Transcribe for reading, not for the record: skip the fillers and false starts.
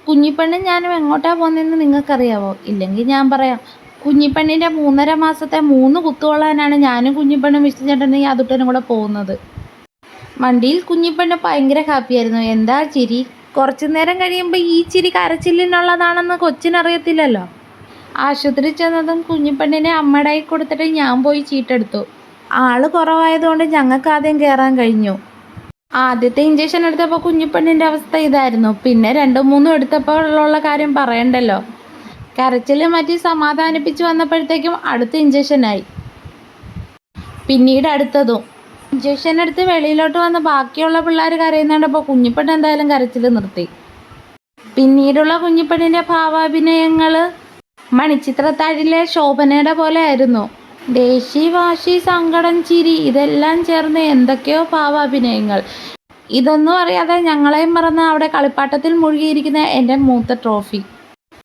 കുഞ്ഞിപ്പെണ്ണും ഞാനും എങ്ങോട്ടാ പോകുന്നതെന്ന് നിങ്ങൾക്കറിയാവോ? ഇല്ലെങ്കിൽ ഞാൻ പറയാം. കുഞ്ഞിപ്പെണ്ണിൻ്റെ 3.5 മാസത്തെ 3 കുത്തുകൊള്ളാനാണ് ഞാനും കുഞ്ഞിപ്പെണ്ണും വിഷ്ണുചേട്ടനും ഈ അതുട്ടനും കൂടെ പോകുന്നത്. വണ്ടിയിൽ കുഞ്ഞിപ്പെണ്ണ് ഭയങ്കര ഹാപ്പിയായിരുന്നു. എന്താ ചിരി? കുറച്ചു നേരം കഴിയുമ്പോൾ ഈ ചിരി കരച്ചിലിനുള്ളതാണെന്ന് കൊച്ചിനറിയത്തില്ലല്ലോ. ആശുപത്രി ചെന്നതും കുഞ്ഞിപ്പെണ്ണിനെ അമ്മയുടെ കയ്യിൽ കൊടുത്തിട്ട് ഞാൻ പോയി ചീട്ടെടുത്തു. ആള് കുറവായതുകൊണ്ട് ഞങ്ങൾക്ക് ആദ്യം കയറാൻ കഴിഞ്ഞു. ആദ്യത്തെ ഇഞ്ചക്ഷൻ എടുത്തപ്പോൾ കുഞ്ഞിപ്പെണ്ണിൻ്റെ അവസ്ഥ ഇതായിരുന്നു. പിന്നെ 2-3 എടുത്തപ്പോഴുള്ള കാര്യം പറയണ്ടല്ലോ. കരച്ചിൽ മാറ്റി സമാധാനിപ്പിച്ച് വന്നപ്പോഴത്തേക്കും അടുത്ത ഇഞ്ചക്ഷനായി. പിന്നീട് അടുത്തതും. ഇഞ്ചക്ഷൻ എടുത്ത് വെളിയിലോട്ട് വന്ന് ബാക്കിയുള്ള പിള്ളേർ കരയുന്നുണ്ടപ്പോൾ കുഞ്ഞിപ്പെണ്ണ് എന്തായാലും കരച്ചിൽ നിർത്തി. പിന്നീടുള്ള കുഞ്ഞിപ്പെണ്ണിൻ്റെ ഭാവാഭിനയങ്ങൾ മണിച്ചിത്രത്താഴിലെ ശോഭനയുടെ പോലെ ആയിരുന്നു. ദേഷ്യ, വാശി, സങ്കടം, ചിരി ഇതെല്ലാം ചേർന്ന് എന്തൊക്കെയോ ഭാവാഭിനയങ്ങൾ. ഇതൊന്നും അറിയാതെ ഞങ്ങളെയും മറന്ന് അവിടെ കളിപ്പാട്ടത്തിൽ മുഴുകിയിരിക്കുന്ന എൻ്റെ മൂത്ത ട്രോഫി.